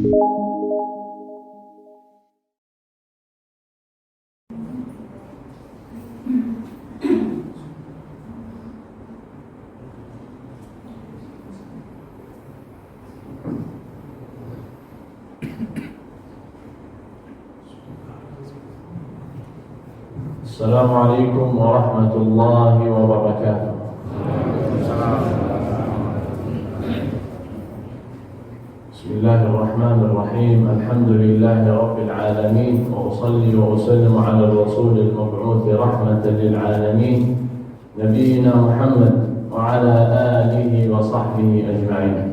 Assalamualaikum warahmatullahi wabarakatuh. Bismillahirrahmanirrahim. Alhamdulillahi rabbil alamin. Wa usalli wa usallimu ala rasulil mab'uth rahmatan lil alamin, nabiyyina Muhammad wa ala alihi wa sahbihi ajma'in.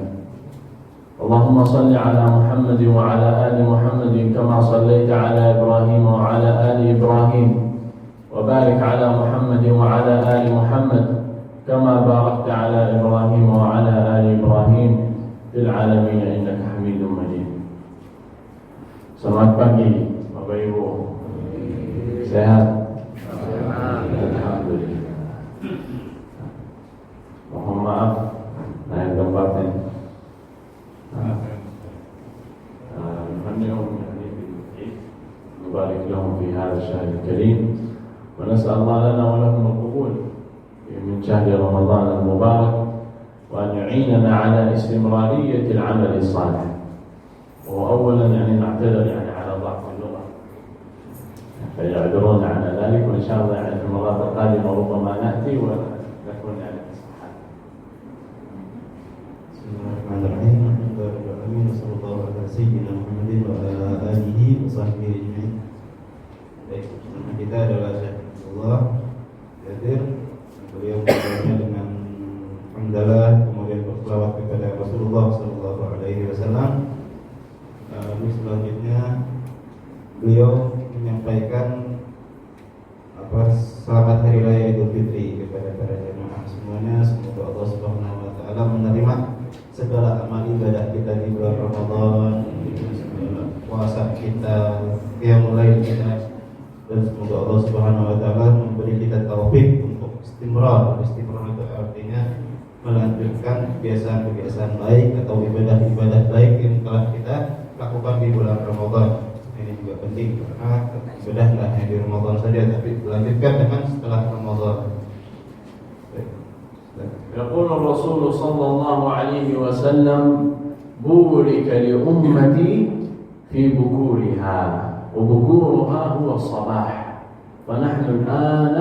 Allahumma salli ala Muhammad wa ala ali Muhammad kama sallaita ala Ibrahim wa ala ali Ibrahim, وبارك على محمد وعلى آل محمد كما باركت على إبراهيم وعلى آل إبراهيم في العالمين إنك حميد مجيد. Selamat pagi Bapak Ibu. Sehat? Alhamdulillah. Mohon maaf naik tempatnya. نبارك لهم في هذا الشهر الكريم ونسأل الله لنا ولهم القبول من شهر رمضان المبارك، وأن يعيننا على استمرارية العمل الصالح. وأولا نعتذر على ضعف اللغة، فيعذرون على ذلك، وإن شاء الله في المرات القادمة ربما نأتي ونكون الصحة. بسم الله الرحمن الرحيم. الحمد لله رب العالمين، وصلى الله على سيدنا محمد وعلى آله وصحبه أجمعين. Baik, nama kita adalah Syekh Allah hadir. Beliau bertanya dengan hamdalah, kemudian berselawat kepada Rasulullah sallallahu alaihi wasallam. Selanjutnya beliau menyampaikan selamat hari raya Idul Fitri kepada para jemaah semuanya. Semoga Allah Subhanahu wa taala menerima segala amal ibadah kita di bulan Ramadan, puasa kita, qiyamul lail kita, dan semoga Allah Subhanahu wa taala memberi kita taufik untuk istimrar. Istimrar itu artinya melanjutkan kebiasaan-kebiasaan baik atau ibadah-ibadah baik yang telah kita lakukan di bulan Ramadan. Ini juga penting karena ibadah tidak hanya di Ramadan saja, tapi dilanjutkan dengan setelah Ramadan. يقول الرسول صلى الله عليه وسلم: بورك لأمتي في بكورها، وبكورها هو الصباح. فنحن الآن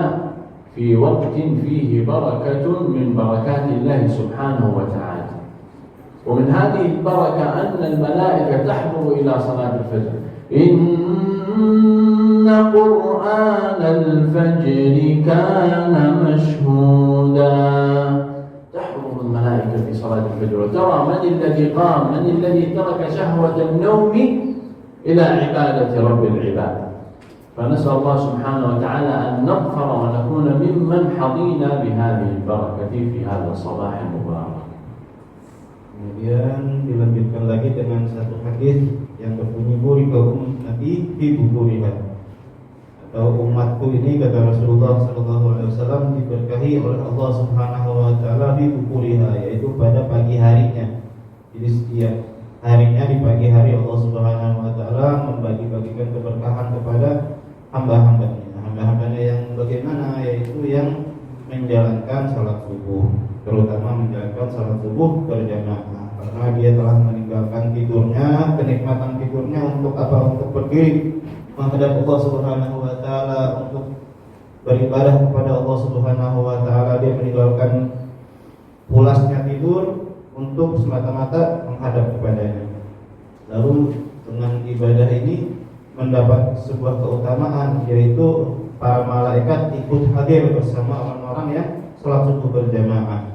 في وقت فيه بركة من بركات الله سبحانه وتعالى، ومن هذه البركة أن الملائكة تحضر إلى صلاة الفجر. إن قرآن الفجر كان مشهودا. تحضر الملائكة في صلاة الفجر، وترى من الذي قام، من الذي ترك شهوة النوم إلى عبادة رب العباد. فنسأل الله سبحانه وتعالى أن نغفر ونكون ممن حظينا بهذه البركة في هذا الصباح المبارك. Kemudian dilanjutkan lagi dengan satu hadis yang berbunyi burika ummati fi bukuriha, atau umatku ini, kata Rasulullah sallallahu alaihi wasallam, diberkahi oleh Allah Subhanahu wa taala fi bukuriha, yaitu pada pagi harinya. Jadi setiap harinya di pagi hari Allah Subhanahu wa taala membagi-bagikan keberkahan kepada hamba-hambanya. Hamba-hambanya yang bagaimana? Yaitu yang menjalankan salat subuh, terutama menjalankan salat subuh berjamaah, karena dia telah meninggalkan tidurnya, kenikmatan tidurnya untuk apa? Untuk pergi menghadap Allah Subhanahu wa taala, untuk beribadah kepada Allah Subhanahu wa taala. Dia meninggalkan pulasnya tidur untuk semata-mata menghadap kepadanya. Lalu dengan ibadah ini mendapat sebuah keutamaan, yaitu para malaikat ikut hadir bersama orang-orang yang salat subuh berjamaah.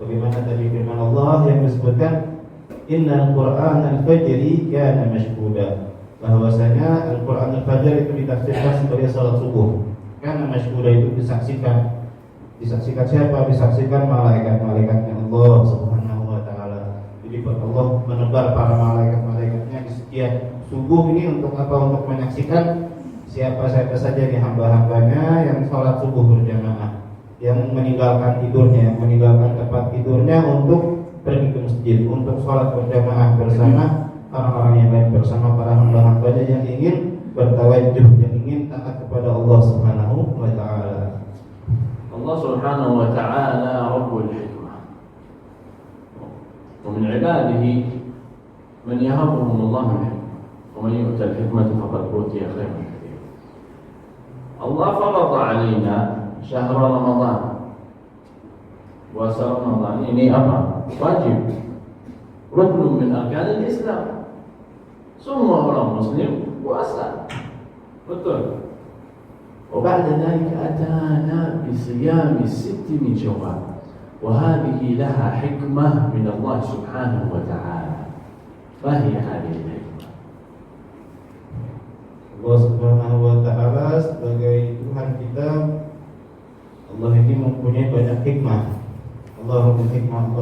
Bagaimana tadi firman Allah yang disebutkan, Innal Qur'an al-fajri kana mashhuda, bahwasanya Al-Qur'an al-fajr itu ditafsirkan sebagai salat subuh. Kana mashhuda itu disaksikan. Disaksikan siapa? Disaksikan malaikat-malaikatnya Allah Subhanahu wa taala. Jadi Allah menebar para malaikat-malaikatnya di setiap subuh ini untuk apa? Untuk menyaksikan siapa-siapa saja di hamba-hambanya yang sholat subuh berjamaah, yang meninggalkan tidurnya, yang meninggalkan tempat tidurnya untuk pergi ke masjid, untuk sholat berjamaah bersama orang-orang yang lain, bersama para hamba-hambanya yang ingin bertawajuh, yang ingin taat kepada Allah Subhanahu wa taala. Allah Subhanahu wa taala Rabbul Hikmah. Wa min 'ibadihi man yahabuhum Allah al-hikmah, wa man yu'ta al-hikmata faqad utiya khairan katsiran. Allah farada 'alaina syahr Ramadan. Puasa Ramadan ini apa? Wajib. Rukun min arkanil Islam. Semua orang muslim puasa. Betul. وبعد ذلك أتانا بصيام الست من شوال وهذه لها حكمة من الله سبحانه وتعالى. فهي هذه الحكمة. Allah Subhanahu wa taala sebagai Tuhan kita, Allah ini mempunyai banyak hikmah. Allah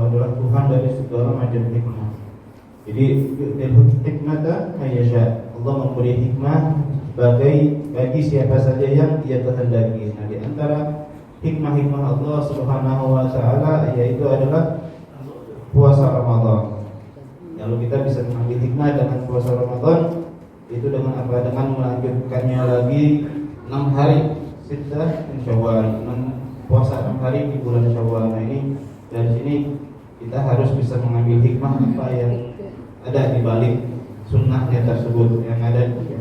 adalah Tuhan dari segala macam hikmah. Jadi hikmata mayyasha. Allah memberi hikmah bagi siapa saja yang Ia kehendaki. Nah, di antara hikmah-hikmah Allah Subhanahu wa taala yaitu adalah puasa Ramadan. Lalu kita bisa mengambil hikmah dengan puasa Ramadan itu dengan apa? Dengan melanjutkannya lagi 6 hari Sittah min Syawal, puasa 6 hari di bulan Syawal. Nah, ini dari sini kita harus bisa mengambil hikmah apa yang ada di balik sunnahnya tersebut, yang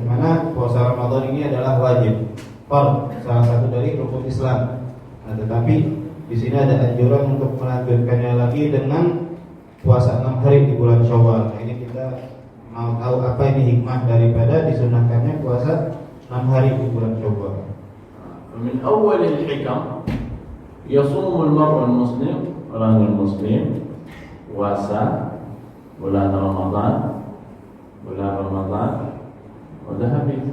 mana puasa Ramadan ini adalah wajib, salah satu dari rukun Islam. Nah, tetapi di sini ada anjuran untuk melanjutkannya lagi dengan puasa 6 hari di bulan Syawal. Nah, ini kita mau tahu apa ini hikmah daripada disunahkannya puasa 6 hari di bulan Syawal. Min awal al-hikam yasum al-mar'u al-muslim, orang muslim puasa bulan Ramadan udah habis.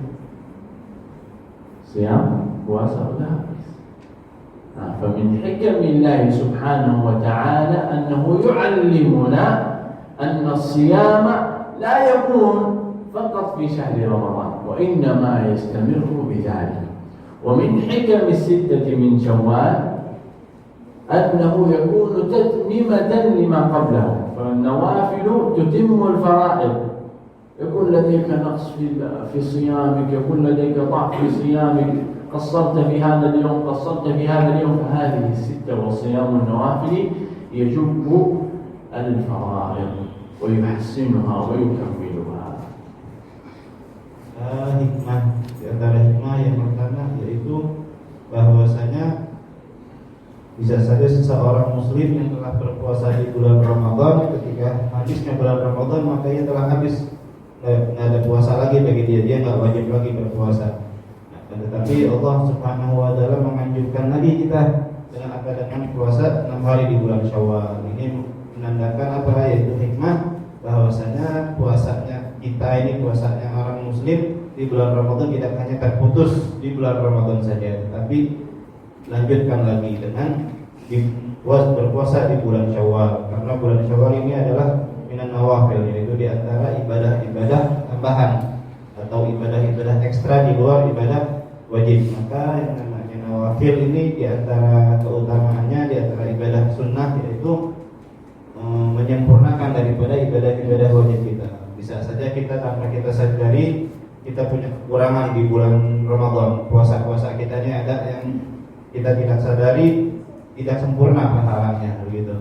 Siam puasa udah habis. Nah, فمن حكم الله سبحانه وتعالى أنه يعلمنا أن الصيام لا يكون فقط في شهر رمضان وإنما يستمر بذلك. ومن حكم الستة من شوال أنه يكون تتميمة لما قبله، فالنوافل تتم الفرائض. يكون لديك نقص في صيامك، يكون لديك ضعف في صيامك، قصرت في هذا اليوم، فهذه الستة وصيام النوافل يجب الفرائض ويحسنها ويكملها. Hikmah, di antara hikmah yang pertama yaitu bahwasanya bisa saja seseorang muslim yang telah berpuasa di bulan Ramadan, ketika habisnya bulan Ramadan maka ia telah habis, nggak ada puasa lagi bagi dia nggak wajib lagi berpuasa. Nah, tetapi Allah Subhanahu wa taala menganjurkan lagi kita dengan apa? Dengan puasa 6 hari di bulan Syawal. Ini menandakan apa? Yaitu hikmah bahwasanya puasanya kita ini, puasanya orang muslim di bulan Ramadan tidak hanya terputus di bulan Ramadan saja, tetapi lanjutkan lagi dengan berpuasa di bulan Syawal. Karena bulan Syawal ini adalah minan nawafil, yaitu di antara ibadah-ibadah tambahan atau ibadah-ibadah ekstra di luar ibadah wajib. Maka yang namanya nawafil ini di antara keutamaannya, di antara ibadah sunnah, yaitu menyempurnakan daripada ibadah-ibadah wajib kita. Bisa saja kita tanpa kita sadari kita punya kekurangan di bulan Ramadan. Puasa-puasa kita ini ada yang kita tidak sadari tidak sempurna pahalanya, begitu.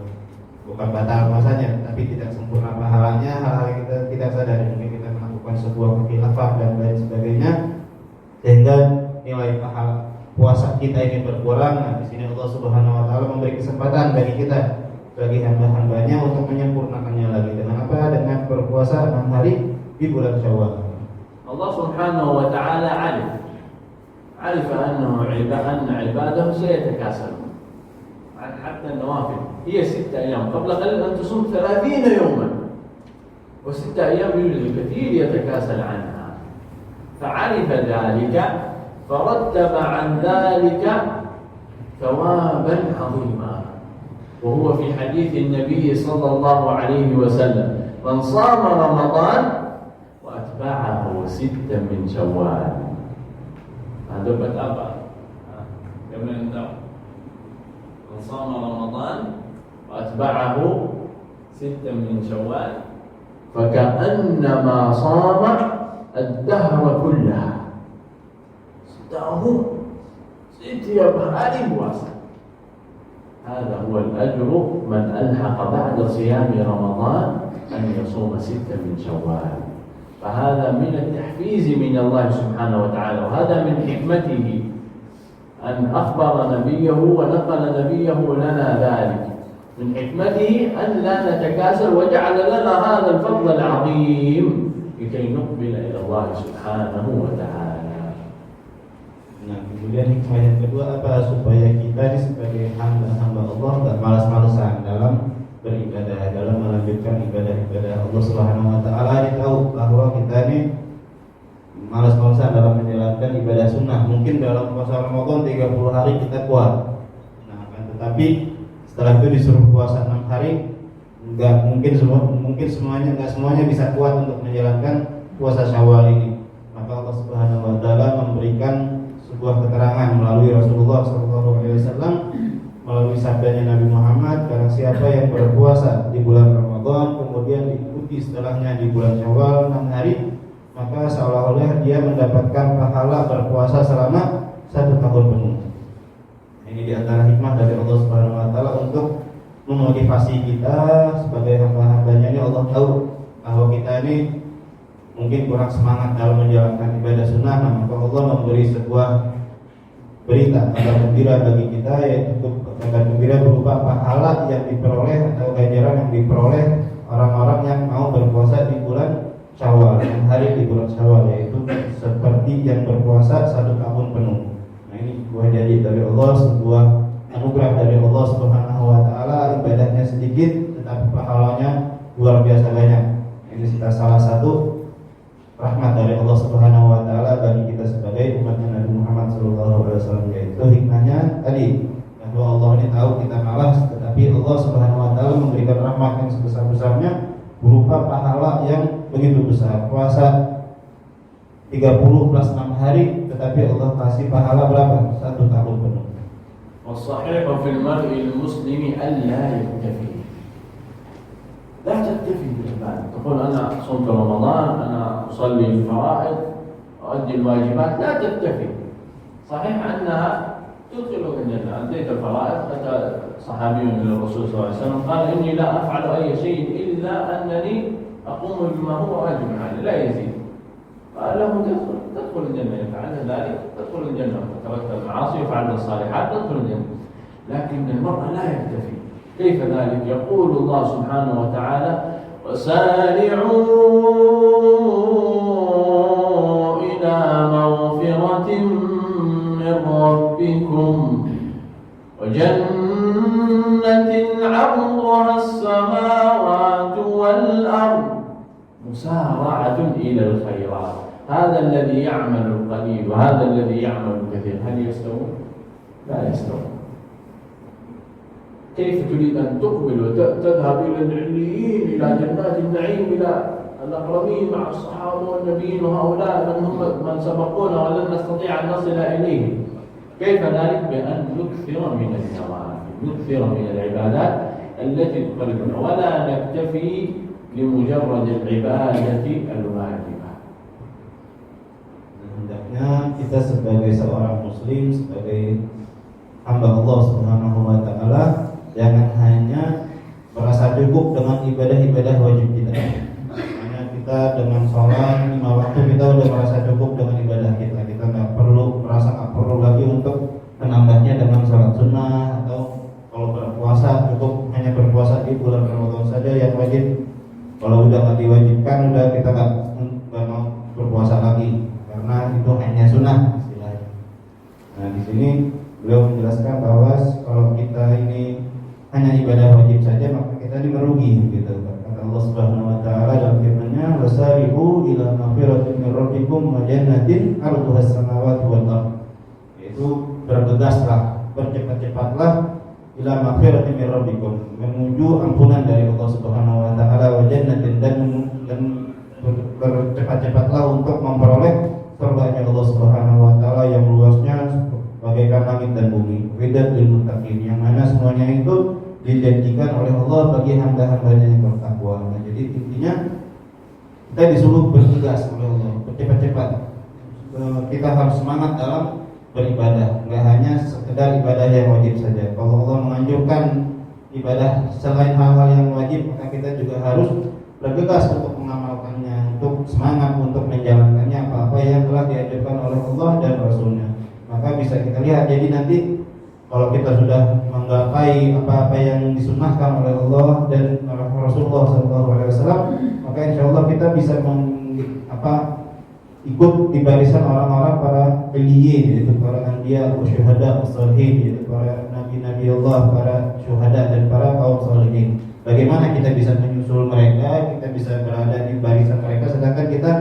Bukan batal puasanya, tapi tidak sempurna pahalanya. Hal-hal yang kita tidak sadari, mungkin kita melakukan sebuah kekhilafan dan lain sebagainya, sehingga nilai pahala puasa kita ini berkurang. Nah, di sini Allah Subhanahu wa taala memberi kesempatan bagi kita, bagi hamba-hambanya untuk menyempurnakannya lagi. Dengan apa? Dengan berpuasa 6 hari di bulan Syawal. Allah Subhanahu wa taala عرف أن عباده سيتكاسلون حتى النوافل هي 6 أيام، قبل قليل أن تصوم 30 يوما، و6 أيام يوجد الكثير يتكاسل عنها، فعرف ذلك فرتب عن ذلك ثوابا عظيما. وهو في حديث النبي صلى الله عليه وسلم: من صام رمضان وأتبعه 6 من شوال. Dapat apa? Yang mana tahu? Man shama Ramadan wa atba'ahu 6 min Syawal فكأنما صام الدهر كله. setahun setiap hari puasa. هذا هو الأجر من ألحق بعد صيام رمضان أن يصوم 6 من شوال. فهذا من التحفيز من الله سبحانه وتعالى، وهذا من حكمته أن أخبر نبيه ونقل نبيه لنا ذلك. من حكمته أن لا نتكاسل وجعل لنا هذا الفضل العظيم لكي نقبل إلى الله سبحانه وتعالى. Nah, kemudian hikmah yang kedua apa? Supaya kita ini sebagai hamba-hamba Allah tidak malas-malasan dalam beribadah, dalam melanjutkan ibadah-ibadah Allah Subhanahu wa taala. Ini tahu bahwa kita ini malas-malasan dalam menjalankan ibadah sunnah. Mungkin dalam puasa Ramadan 30 hari kita kuat. Nah, tetapi setelah itu disuruh puasa 6 hari, mungkin semuanya bisa kuat untuk menjalankan puasa Syawal ini. Maka Allah Subhanahu wa taala memberikan sebuah keterangan melalui Rasulullah SAW, melalui sabdanya Nabi Muhammad, barang siapa yang berpuasa di bulan Ramadan kemudian diikuti setelahnya di bulan Syawal 6 hari, maka seolah-olah dia mendapatkan pahala berpuasa selama 1 tahun penuh. Ini di antara hikmah dari Allah Subhanahu wa taala untuk memotivasi kita sebagai hamba-hambanya. Ini Allah tahu bahwa kita ini mungkin kurang semangat dalam menjalankan ibadah sunnah, maka Allah memberi sebuah berita, kabar gembira bagi kita, yaitu kabar gembira berupa pahala yang diperoleh atau ganjaran yang diperoleh orang-orang yang mau berpuasa di bulan Syawal, yang hari di bulan Syawal, yaitu seperti yang berpuasa 1 tahun penuh. Nah, ini sebuah janji dari Allah, sebuah anugerah dari Allah Subhanahu wa taala. Ibadahnya sedikit tetapi pahalanya luar biasa banyak. Ini salah satu rahmat dari Allah Subhanahu wa taala bagi kita sebagai umatnya Nabi Muhammad sallallahu alaihi wasallam. Yaitu hikmahnya tadi bahwa Allah ini tahu kita malas, tetapi Allah Subhanahu wa taala memberikan rahmat yang sebesar-besarnya berupa pahala yang begitu besar. Puasa 30 plus 6 hari, tetapi Allah kasih pahala berapa? 1 tahun penuh. والصحيح في المرء المسلم ألا يكتفي. لا تكتفي بالعبادة، تقول أنا صمت رمضان، أنا أصلي الفرائض، أؤدي الواجبات، لا تكتفي. صحيح أنها تدخلك الجنة، أديت الفرائض. أتى صحابي من الرسول صلى الله عليه وسلم قال إني لا أفعل أي شيء إلا أنني أقوم بما هو واجب علي لا يزيد. قال له تدخل الجنة، إن فعلت ذلك تدخل الجنة، تركت المعاصي وفعلت الصالحات تدخل الجنة. لكن المرء لا يكتفي. كيف ذلك؟ يقول الله سبحانه وتعالى وسارعوا إلى مغفرة من ربكم وجنة عرضها السماوات والأرض مسارعة إلى الخيرات. هذا الذي يعمل القليل وهذا الذي يعمل الكثير، هل يستوون؟ لا يستوون. كيف تريد أن تقبل وتذهب إلى العليين، إلى جنات النعيم، إلى الأقربين مع الصحابة والنبيين وهؤلاء من سبقونا ولن نستطيع أن نصل إليهم؟ كيف ذلك؟ بأن نكثر من النوافل، نكثر من العبادات التي تقربنا، ولا نكتفي لمجرد العبادة الواجبة. Hendaknya kita sebagai seorang muslim, sebagai hamba Allah Subhanahu wa taala, jangan hanya merasa cukup dengan ibadah-ibadah wajib kita. Hanya kita dengan sholat 5 waktu kita udah merasa cukup dengan ibadah kita. Kita nggak perlu lagi untuk menambahnya dengan sholat sunnah, atau kalau berpuasa cukup hanya berpuasa di bulan Ramadan saja yang wajib. Kalau udah nggak diwajibkan, udah kita nggak mau berpuasa lagi karena itu hanya sunnah istilahnya. Nah, di sini beliau menjelaskan bahwa kalau kita ini hanya ibadah wajib saja, maka kita ini merugi gitu. Kata Allah Subhanahu wa taala dalam firman-Nya, "Wasari'u ila maghfiratin min rabbikum wa jannatin 'arduha as-samawati wal ardh." Yaitu bergegaslah, bercepat-cepatlah ila maghfiratin min rabbikum, menuju ampunan dari Allah Subhanahu wa taala, wa jannatin, dan bercepat-cepatlah untuk memperoleh surga Allah Subhanahu wa taala yang luasnya bagaikan langit dan bumi, widat lil muttaqin, yang mana semuanya itu dijanjikan oleh Allah bagi hamba-hambanya yang bertakwa. Nah, jadi intinya Kita disuruh bergegas oleh Allah, bercepat-cepat. Kita harus semangat dalam beribadah, nggak hanya sekedar ibadah yang wajib saja. Kalau Allah menganjurkan ibadah selain hal-hal yang wajib, maka kita juga harus bergegas untuk mengamalkannya, untuk semangat untuk menjalankannya apa-apa yang telah diajarkan oleh Allah dan Rasulnya. Maka bisa kita lihat, jadi nanti kalau kita sudah menggapai apa-apa yang disunnahkan oleh Allah dan Rasulullah SAW, maka insya Allah kita bisa ikut di barisan orang-orang para beliye, yaitu para anbiya, syuhada, salihin, yaitu para nabi-nabi Allah, para syuhada dan para kaum salihin. Bagaimana kita bisa menyusul mereka, kita bisa berada di barisan mereka, sedangkan kita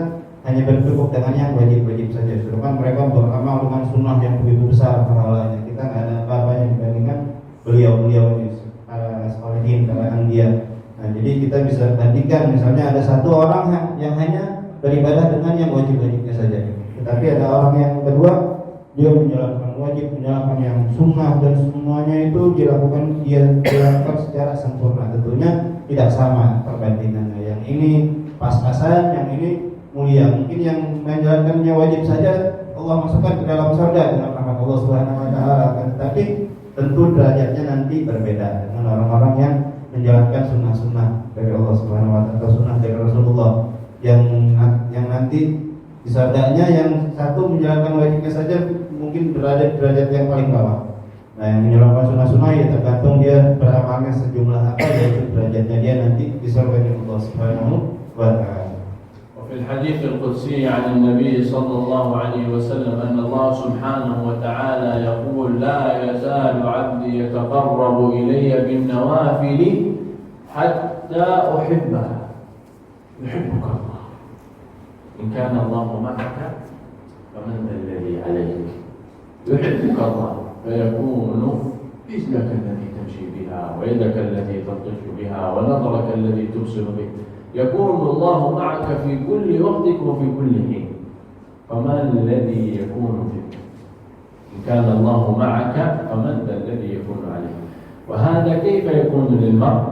hanya bercukup dengan yang wajib-wajib saja. Sedangkan mereka beramal dengan sunnah yang begitu besar pahalanya. Kita nggak ada apa-apanya dibandingkan beliau-beliau ini, para salihin, para anbiya. Nah, jadi kita bisa bandingkan, misalnya ada satu orang yang hanya beribadah dengan yang wajib-wajibnya saja. Tetapi ada orang yang kedua, dia menjalankan wajib, menjalankan yang sunnah, dan semuanya itu dilakukan secara sempurna. Tentunya tidak sama perbandingannya. Yang ini pas-pasan, yang ini mulia. Mungkin yang menjalankannya wajib saja Allah masukkan ke dalam surga dengan rahmat Allah Subhanahu wa taala. Tetapi tentu derajatnya nanti berbeda dengan orang-orang yang menjalankan sunnah-sunnah dari Allah Subhanahu wa taala, sunnah dari Rasulullah. Yang nanti di surganya yang satu menjalankan wajibnya saja mungkin berada di derajat yang paling bawah. Nah, yang menjalankan sunnah-sunnah ya tergantung dia beramalnya sejumlah apa, yaitu derajatnya dia nanti di surga Allah Subhanahu wa taala. وفي الحديث القدسي عن النبي صلى الله عليه وسلم أن الله سبحانه وتعالى يقول لا يزال عبدي يتقرب إلي بالنوافل حتى أحبه يحبك الله إن كان الله معك فمن ذا الذي عليك يحبك الله فيكون رجلك التي تمشي بها ويدك التي تبطش بها ونظرك الذي تبصر به يكون الله معك في كل وقتك وفي كل حين فمن الذي يكون فيك إن كان الله معك فمن ذا الذي يكون عليك وهذا كيف يكون للمرء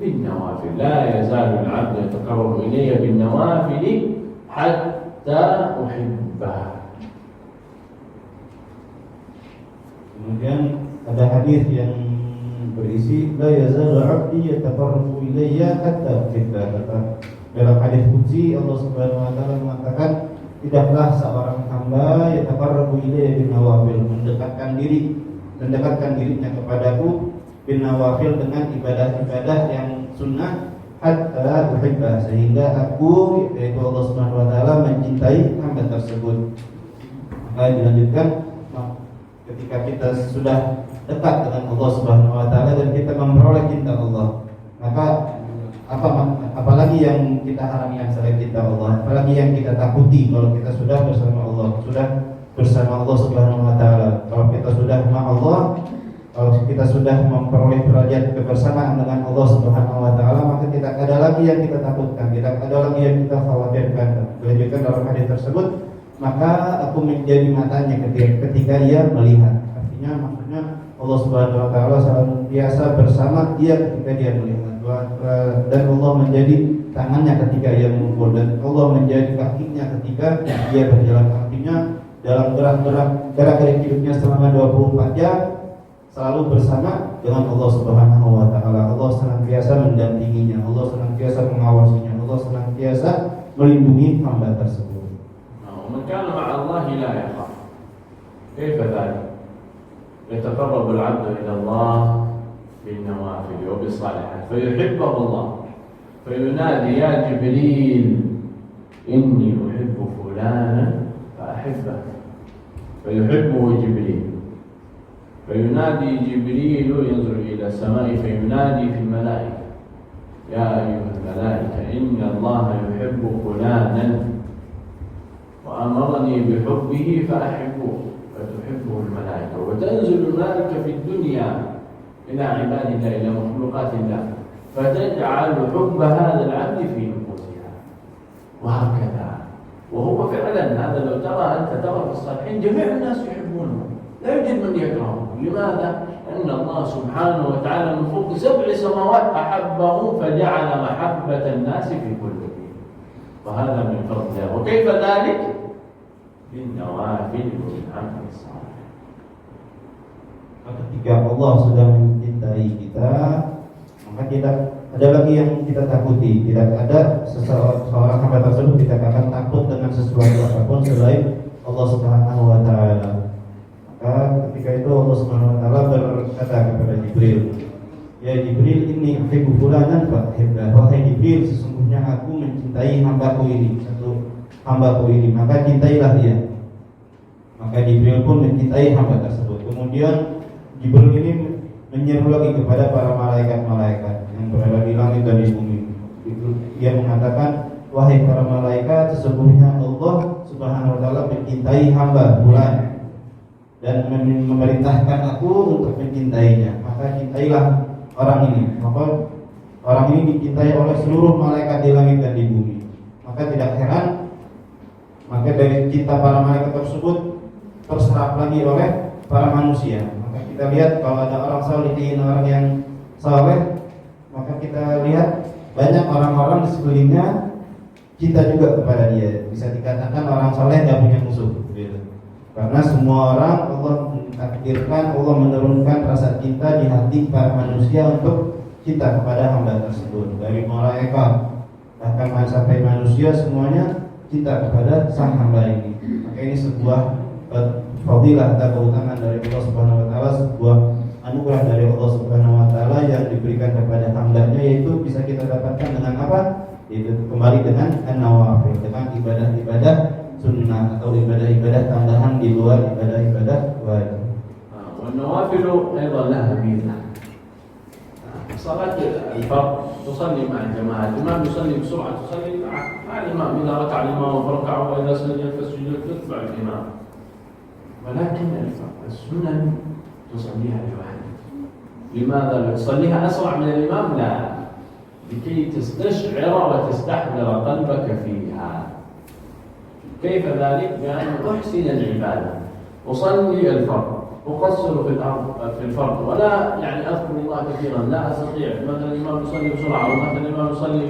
بالنوافل لا يزال العبد يتقرب إلي بالنوافل حتى أحبه. Kemudian ada hadis yang berisi la yazalu 'abdi yataqarrabu ilayya hatta uhibba. Dalam hadis qudsi Allah Subhanahu wa taala mengatakan, tidaklah seorang hamba yataqarrabu ilayya bin nawafil, mendekatkan dirinya kepadaku bin nawafil dengan ibadah-ibadah yang sunnah hatta uhibba, sehingga aku, yaitu Allah Subhanahu wa taala, mencintai hamba tersebut. Maka dilanjutkan, ketika kita sudah dekat dengan Allah Subhanahu wa taala dan kita memperoleh cinta Allah, maka apalagi yang kita harapkan selain cinta Allah, apalagi yang kita takuti kalau kita sudah bersama Allah, sudah bersama Allah Subhanahu wa taala. Kalau kita sudah sama Allah, kalau kita sudah memperoleh derajat kebersamaan dengan Allah Subhanahu wa taala, maka tidak ada lagi yang kita takutkan, tidak ada lagi yang kita khawatirkan. Dilanjutkan dalam hadis tersebut, maka aku menjadi matanya ketika ia melihat. Artinya maksudnya Allah Subhanahu wa taala senantiasa bersama dia ketika dia melihat, dan Allah menjadi tangannya ketika ia memukul, dan Allah menjadi kakinya ketika dia berjalan. Artinya dalam gerak-gerik hidupnya selama 24 jam selalu bersama dengan Allah Subhanahu wa taala. Allah senantiasa mendampinginya, Allah senantiasa mengawasinya, Allah senantiasa melindungi hamba tersebut. ومن كان مع الله لا يخاف كيف ذلك؟ يتقرب العبد إلى الله بالنوافل وبالصالحات فيحبه الله فينادي يا جبريل إني أحب فلانا فأحبه فيحبه جبريل فينادي جبريل ينظر إلى السماء فينادي في الملائكة يا أيها الملائكة إن الله يحب فلانا وأمرني بحبه فأحبه فتحبه الملائكة وتنزل الملائكة في الدنيا إلى عباد الله إلى مخلوقات الله فتجعل حب هذا العبد في نفوسها وهكذا. وهو فعلا هذا لو ترى أنت ترى في الصالحين جميع الناس يحبونه لا يوجد من يكرهه. لماذا؟ أن الله سبحانه وتعالى من فوق 7 سماوات أحبهم فجعل محبة الناس في قلوبهم. وهذا من فضله. وكيف ذلك؟ بالنوافل والعمل الصالح. Ketika Allah sudah mencintai kita, maka tidak ada lagi yang kita takuti. Tidak ada seorang hamba tersebut tidak akan takut dengan sesuatu apapun selain Allah Subhanahu wa taala. Maka ketika itu Allah Subhanahu wa taala berkata kepada Jibril, "Ya Jibril, ini uhibbu fulanan fa'hiblah." Wahai Jibril, sesungguhnya aku mencintai hambaku ini, satu hambaku ini, maka cintailah dia. Maka Jibril pun mencintai hamba tersebut. Kemudian Jibril ini menyeru lagi kepada para malaikat-malaikat yang berada di langit dan di bumi. Dia mengatakan, "Wahai para malaikat, sesungguhnya Allah Subhanahu wa taala mencintai hamba fulan dan memerintahkan aku untuk mencintainya. Maka cintailah orang ini." Maka orang ini dicintai oleh seluruh malaikat di langit dan di bumi. Maka tidak heran, maka dari cinta para malaikat tersebut terserap lagi oleh para manusia. Maka kita lihat kalau ada orang salihin, orang yang saleh, maka kita lihat banyak orang-orang di sekelilingnya cinta juga kepada dia. Bisa dikatakan orang saleh tidak punya musuh, gitu. Karena semua orang Allah mentakdirkan, Allah menurunkan rasa cinta di hati para manusia untuk cinta kepada hamba tersebut. Dari malaikat bahkan sampai manusia semuanya cinta kepada sang hamba ini. Maka ini sebuah fadilah atau keutamaan dari Allah Subhanahu wa taala, sebuah anugerah dari Allah Subhanahu wa taala yang diberikan kepada hamba-Nya, yaitu bisa kita dapatkan dengan apa? Yaitu kembali dengan an-nawafil, dengan ibadah-ibadah sunnah atau ibadah-ibadah tambahan di luar ibadah-ibadah wajib. والنوافل أيضا لها ميزة. صلاة الفرض تصلي مع الجماعة، الإمام يصلي بسرعة تصلي مع الإمام، إذا ركع الإمام فركع وإذا سجد فاسجد تتبع الإمام. ولكن السنن تصليها لوحدك. لماذا تصليها أسرع من الإمام؟ لا، لكي تستشعر وتستحضر قلبك فيها. كيف ذلك؟ بأن أحسن العبادة، أصلي الفرض، أقصر في الفرض، ولا يعني أذكر الله كثيرا، لا أستطيع. مثلا الإمام يصلي بسرعة، ومثلا الإمام يصلي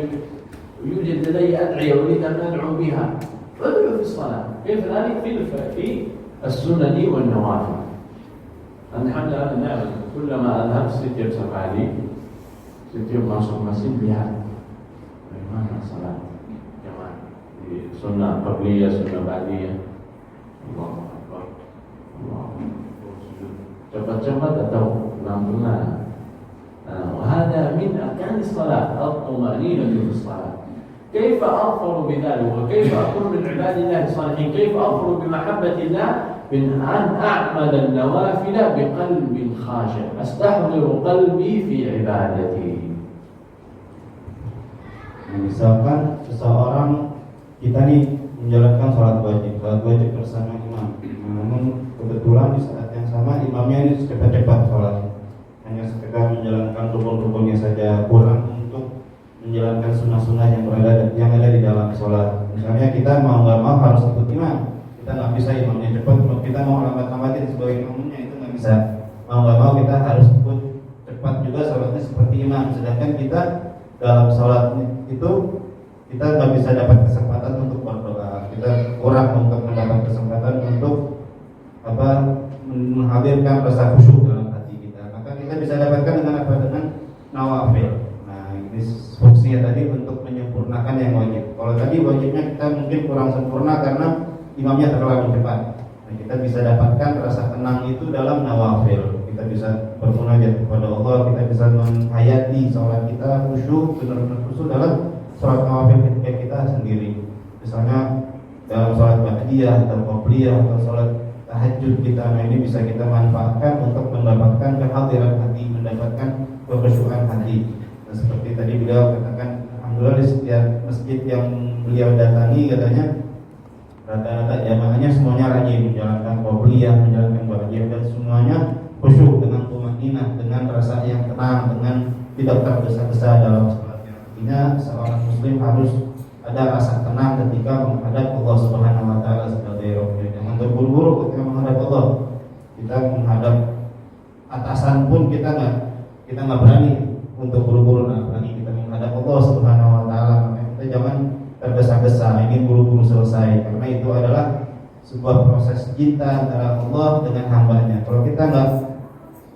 يوجد لدي أدعية أريد أن أدعو بها، أدعو في الصلاة. كيف ذلك؟ في السنن والنوافل. الحمد لله نعم، كلما أذهب سجل سفاري سجل masuk masjid lihat bagaimana salat jamaah di sunnah qabliyah, sunnah ba'diyah. Allahu Akbar, Allahu Akbar, cepat-cepat atau pelan-pelan. وهذا من أركان الصلاة، الطمأنينة في الصلاة. كيف أظفر بذلك؟ وكيف أكون من عباد الله الصالحين؟ كيف أظفر بمحبة الله؟ من أن أعمل النوافل بقلب خاشع، أستحضر قلبي في عبادتي. Misalkan seseorang, kita nih menjalankan sholat wajib bersama imam. Namun kebetulan di saat yang sama imamnya ini cepat-cepat sholat, hanya sekedar menjalankan rukun-rukunnya saja, kurang untuk menjalankan sunnah-sunnah yang ada di dalam sholat. Misalnya kita mau nggak mau harus ikut imam, kita nggak bisa imamnya cepat, kita mau lambat-lambatin sebagai imamnya itu nggak bisa. Mau nggak mau kita harus ikut cepat juga sholatnya seperti imam. Sedangkan kita dalam sholat itu kita nggak bisa dapat kesempatan untuk berdoa, kita kurang untuk mendapat kesempatan untuk menghadirkan rasa khusyuk dalam hati kita. Maka kita bisa dapatkan dengan apa? Dengan nawafil. Nah, ini fungsinya tadi untuk menyempurnakan yang wajib. Kalau tadi wajibnya kita mungkin kurang sempurna karena imamnya terlalu cepat. Nah, kita bisa dapatkan rasa tenang itu dalam nawafil. Kita bisa bermunajat kepada Allah, kita bisa menghayati sholat kita khusyuk, benar-benar khusyuk dalam sholat nawafil ketika kita sendiri. Misalnya dalam sholat ba'diyah atau qobliyah atau sholat tahajud kita, nah ini bisa kita manfaatkan untuk mendapatkan kehadiran hati, mendapatkan kekhusyukan hati. Nah, seperti tadi beliau katakan, alhamdulillah di setiap masjid yang beliau datangi katanya rata-rata jamaahnya semuanya rajin menjalankan qobliyah, menjalankan ba'diyah, dan semuanya khusyuk dengan tumaninah, dengan rasa yang tenang, dengan tidak tergesa-gesa dalam sholatnya. Artinya seorang muslim harus ada rasa tenang ketika menghadap Allah Subhanahu wa taala sebagai Rabb. Jangan terburu-buru ketika menghadap Allah. Kita menghadap atasan pun kita nggak berani untuk buru-buru, apalagi kita menghadap Allah Subhanahu wa taala. Maka kita jangan tergesa-gesa. selesai, karena itu adalah sebuah proses cinta antara Allah dengan hambanya. Kalau kita nggak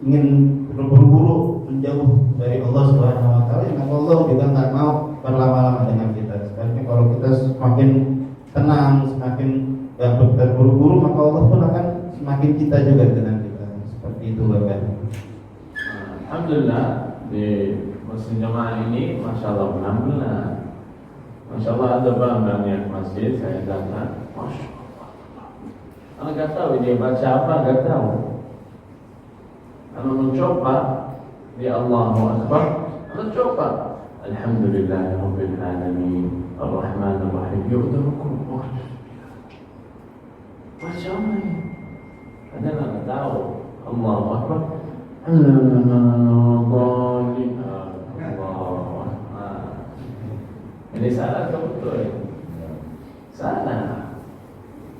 ingin berburu-buru menjauh dari Allah Subhanahu Wa Taala, maka Allah juga nggak mau berlama-lama dengan kita. Sebenarnya kalau kita semakin tenang, semakin nggak berburu-buru, maka Allah pun akan semakin cinta juga dengan kita. Seperti itu, Bapak. Alhamdulillah di masjid jamaah ini, masya Allah alhamdulillah, masya Allah ada banyak masjid saya datang, masya Allah. Anak nggak tahu dia baca apa, nggak tahu. Anak mencoba di Allahu Akbar, anak coba Alhamdulillahirabbil alamin Ar-Rahmanir Rahim. Ya udah rukun. Baca apa ini? Ada nggak tahu? Allahu Akbar. Ini salah atau betul? Salah.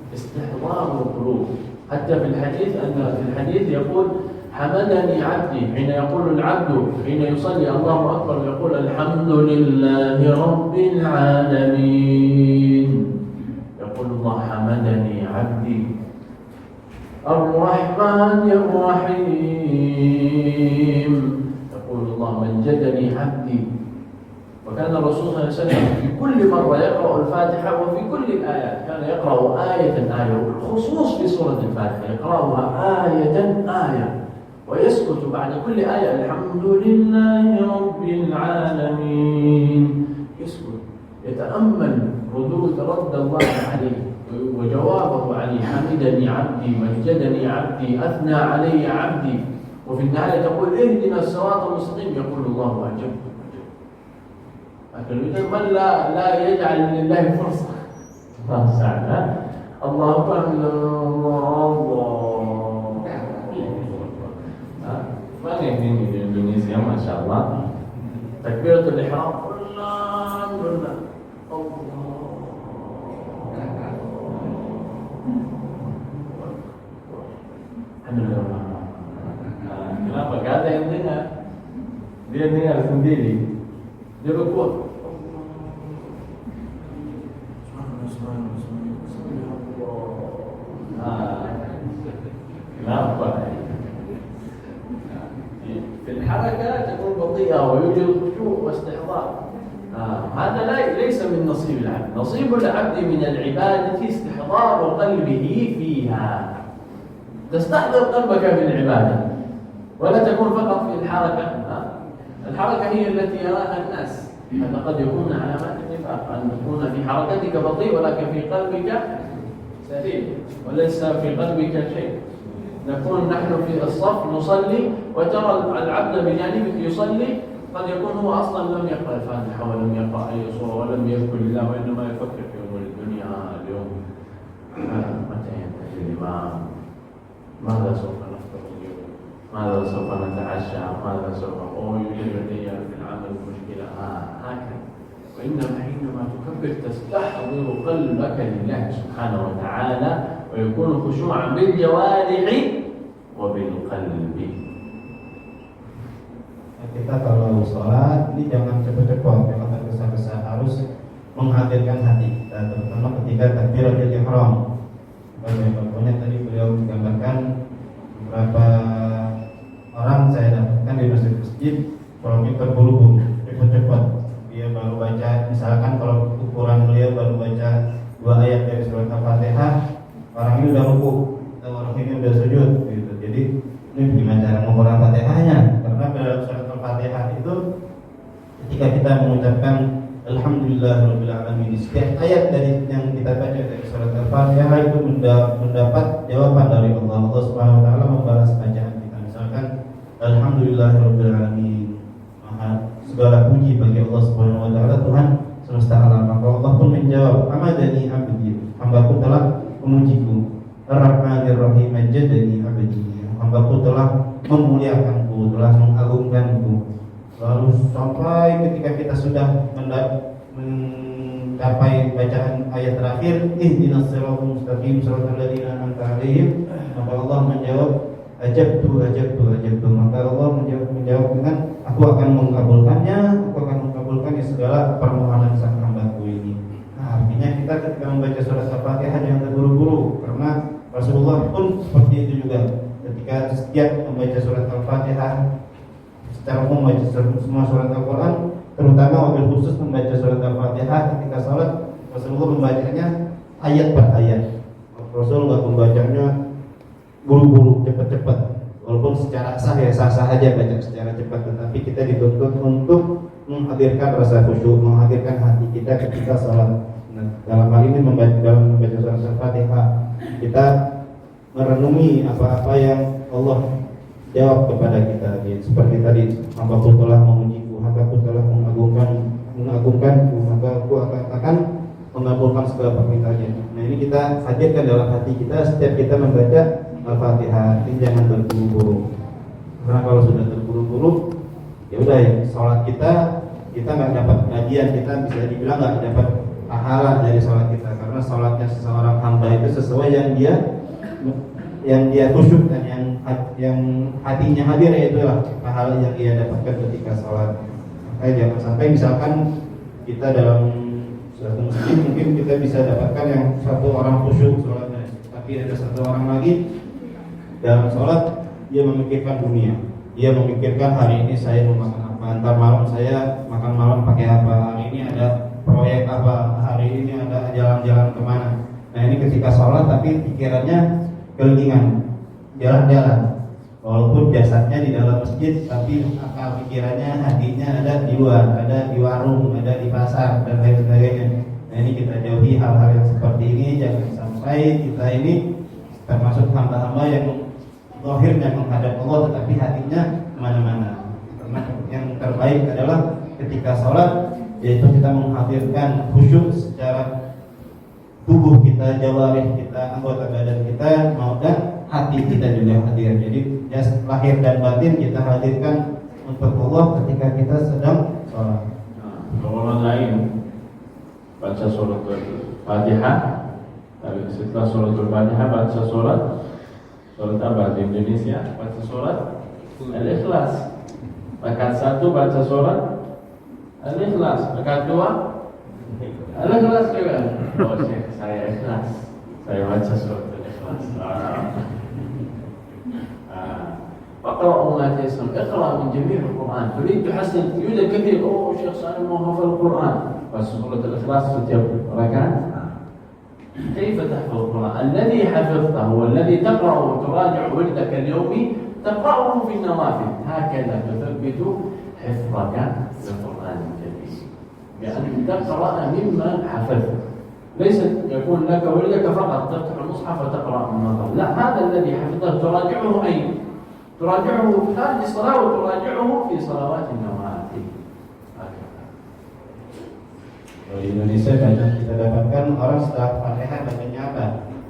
استحضار القلوب. حتى في الحديث يقول حمدني عبدي. حين يقول العبد حين يصلي الله أكبر يقول الحمد لله رب العالمين. يقول الله حمدني عبدي الرحمن الرحيم. يقول الله مجدني عبدي. وكان الرسول صلى الله عليه وسلم في كل مرة يقرأ الفاتحة وفي كل الآيات كان يقرأ آية بالخصوص في سورة الفاتحة يقرأها آية ويسكت بعد كل آية الحمد لله رب العالمين. يسكت يتأمل رد الله عليه وجوابه عليه. حمدني عبدي مجدني عبدي أثنى علي عبدي. وفي النهاية تقول اهدنا الصراط المستقيم. يقول الله أجب. لكن من لا يجعل لله فرصة سعد الله أكبر ما يهمني di Indonesia Masya Allah takbiratul ihram Allah kenapa? Gak ada yang dengar, dia dengar sendiri, dia berkuat. Kenapa? في الحركة تكون بطيئة ويوجد خشوع واستحضار. هذا ليس من نصيب العبد. نصيب العبد من العبادة استحضار قلبه فيها. تستحضر قلبك في العبادة ولا تكون فقط في الحركة. الحركة هي التي يراها الناس. هذا قد يكون علامات النفاق أن تكون في حركتك بطيء ولكن في قلبك سريع وليس في قلبك شيء. نكون نحن في الصف نصلي وترى العبد بجانبك يصلي قد يكون هو أصلا لم يقرأ الفاتحة ولم يقرأ أي سورة ولم يذكر الله وإنما يفكر في أمور الدنيا اليوم. متى ينتهي الإمام؟ ماذا سوف نفطر اليوم؟ ماذا سوف نتعشى؟ ماذا سوف يوجد لدي في العمل مشكلة؟ هكذا. وإنما حينما تكبر تستحضر قلبك لله سبحانه وتعالى ويكون خشوعا بالجوارح وبالقلب. Kita kalau sholat ini jangan cepat-cepat, jangan tergesa-gesa, harus menghadirkan hati kita, terutama ketika takbiratul ihram. Contohnya tadi beliau menggambarkan beberapa orang saya dapatkan di masjid-masjid sholatnya terburu-buru, cepat-cepat. Dia baru baca, misalkan kalau ukuran beliau baru baca 2 ayat dari surat Al-Fatihah, orang ini udah ruku, orang ini udah sujud, gitu. Jadi ini gimana cara membaca Fatihahnya? Karena dalam surat Al-Fatihah itu ketika kita mengucapkan Alhamdulillahirabbil alamin, setiap ayat dari yang kita baca dari surat Al-Fatihah itu mendapat jawaban dari Allah. Allah Subhanahu wa taala membalas bacaan kita. Misalkan Alhamdulillahirabbil alamin, segala puji bagi Allah Subhanahu wa taala, Tuhan semesta alam. Maka Allah pun menjawab, Hamadani abdi, hambaku telah memujiku. Ar-Rahmanir Rahim, majadani abdi, hambaku telah memuliakanku, telah mengagungkanku. Lalu sampai ketika kita sudah mencapai bacaan ayat terakhir, ihdinas siratal mustaqim siratal ladzina an'amta 'alaihim, maka Allah menjawab, ajabtu. Maka Allah menjawab dengan, aku akan mengabulkannya segala permohonan sang hambaku ini. Artinya Artinya kita ketika membaca surat Al-Fatihah jangan terburu-buru, karena Rasulullah pun seperti itu juga. Ketika setiap membaca surat Al-Fatihah, secara umum membaca semua surat Al-Quran, terutama wabil khusus membaca surat Al-Fatihah ketika sholat, Rasulullah membacanya ayat per ayat. Rasulullah membacanya buru-buru, cepat-cepat. Walaupun secara sah ya sah-sah aja baca secara cepat, tetapi kita dituntut untuk menghadirkan rasa khusyuk, menghadirkan hati kita ketika sholat. Nah, dalam hal ini dalam membaca surat Al-Fatihah, kita merenungi apa-apa yang Allah jawab kepada kita. Seperti tadi, hamba-Ku telah memujiku, hamba-Ku telah mengagungkanku, maka Aku akan mengabulkan segala permintaannya. Nah, ini kita hadirkan dalam hati kita setiap kita membaca Al-Fatihah. Ini jangan terburu-buru, karena kalau sudah terburu-buru, ya udah ya, sholat kita nggak dapat bagian, kita bisa dibilang nggak dapat pahala dari sholat kita, karena sholatnya seseorang hamba itu sesuai yang dia khusyuk dan yang hatinya hadir, itulah pahala yang dia dapatkan ketika sholat. Jangan sampai misalkan kita dalam suatu masjid mungkin kita bisa dapatkan yang satu orang khusyuk sholatnya, tapi ada satu orang lagi dalam sholat dia memikirkan dunia, dia memikirkan hari ini saya mau makan apa, ntar malam saya makan malam pakai apa, hari ini ada proyek apa, hari ini ada jalan-jalan kemana. Nah, ini ketika sholat tapi pikirannya kelingan, jalan-jalan, walaupun jasadnya di dalam masjid, tapi akal pikirannya, hatinya ada di luar, ada di warung, ada di pasar dan lain sebagainya. Nah, ini kita jauhi hal-hal yang seperti ini. Jangan sampai kita ini termasuk hamba-hamba yang zahirnya menghadap Allah tetapi hatinya kemana-mana. Karena yang terbaik adalah ketika sholat, yaitu kita menghadirkan khusyuk secara tubuh kita, jawarih kita, anggota badan kita, dan hati kita juga hadir. Jadi ya, lahir dan batin kita hadirkan untuk Allah ketika kita sedang sholat. Orang lain baca surat Al-Fatihah, setelah surat Al-Fatihah baca surat apa di Indonesia? Baca surat Al-Ikhlas. Rakaat 1 baca surat Al-Ikhlas, rakaat 2 Al-Ikhlas juga. Oh, saya ikhlas, saya baca surat Al-Ikhlas. اقرأوا ما تيسر، اقرأ من جميع القرآن، تريد تحسن، يوجد كثير شيخ صالح ما حفظ القرآن، بس سورة الإخلاص في ركعات. كيف تحفظ القرآن؟ الذي حفظته والذي تقرأه وتراجع وردك اليومي تقرأه في النوافل، هكذا تثبت حفظك للقرآن الكريم، بأن تقرأ مما حفظت، ليس يكون لك وردك فقط تفتح المصحف وتقرأ من قبل، لا، هذا الذي حفظه تراجعه أين؟ تراجعه خارج الصلاة وتراجعه في صلوات النوافل. Di Indonesia banyak kita dapatkan orang setelah Fatihah bacanya apa?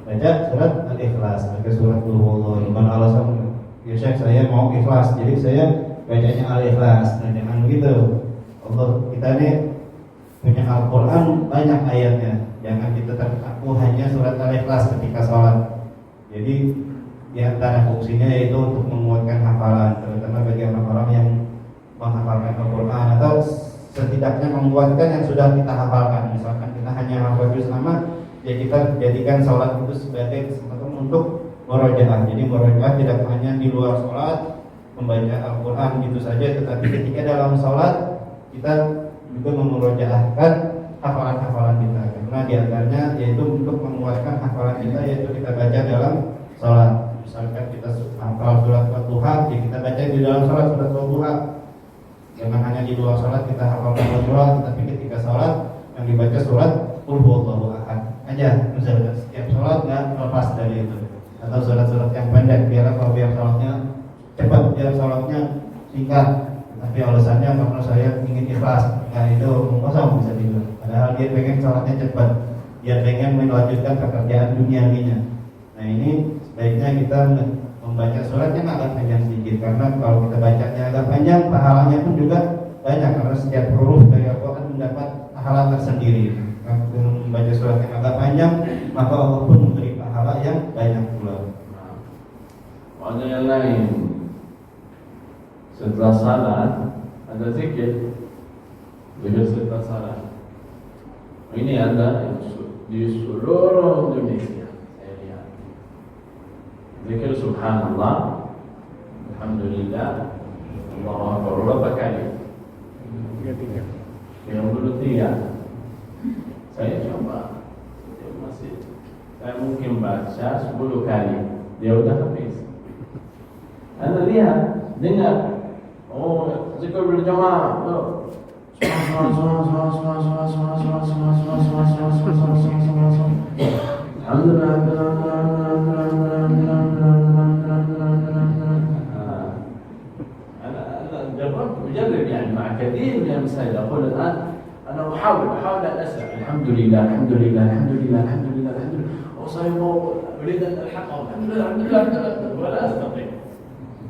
Baca surat Al-Ikhlas, baca surat Qul Huwallahu. Dengan alasan, ya Syekh saya mau ikhlas, jadi saya bacanya Al-Ikhlas. Nah, jangan begitu. Allah kita ini punya Al-Quran banyak ayatnya. Jangan kita terpaku hanya surat Al-Ikhlas ketika sholat. Jadi di antara fungsinya yaitu untuk menguatkan hafalan, terutama bagi orang-orang yang menghafalkan Al-Quran atau setidaknya menguatkan yang sudah kita hafalkan. Misalkan kita hanya hafal juz amma, ya kita jadikan sholat itu sebagai kesempatan untuk murojaah. Jadi murojaah tidak hanya di luar sholat membaca Al-Quran gitu saja, tetapi ketika dalam sholat kita juga memurojaahkan hafalan-hafalan kita. Karena di antaranya yaitu untuk menguatkan hafalan kita, yaitu kita baca dalam sholat. Misalkan kita hafal surat Al-Duha, ya kita baca di dalam sholat surat Al-Duha. Jangan hanya di luar sholat kita hafal surat, tetapi ketika sholat yang dibaca surat Qul Huwallahu Ahad aja. Misalnya setiap sholat nggak lepas dari itu. Atau surat-surat yang pendek, biar sholatnya cepat, biar sholatnya singkat. Tapi alasannya karena saya ingin ikhlas, nah itu kosong bisa dibilang. Padahal dia pengen sholatnya cepat, dia pengen melanjutkan pekerjaan duniawinya. Nah, ini sebaiknya kita membaca surat yang agak panjang sedikit, karena kalau kita bacanya agak panjang, pahalanya pun juga banyak, karena setiap huruf dari Al-Quran mendapat pahala tersendiri. Kalau membaca surat yang agak panjang, maka Allah pun memberi pahala yang banyak pula. Ada yang lain, setelah salat ada zikir setelah salat. Ini ada di seluruh Indonesia. Saya lihat zikir subhanallah, alhamdulillah, Allahu akbar berapa kali? 33. Saya coba di masjid, saya mungkin baca 10 kali, dia udah habis. Anda lihat, dengar, oh zikir berjamaah, أجرب يعني مع كثير من المساجد. أقول الآن أنا أحاول أن أسرع. الحمد لله الحمد لله الحمد لله الحمد لله الحمد لله، وصايم أريد أن ألحقه، الحمد لله الحمد لله الحمد لله، ولا أستطيع.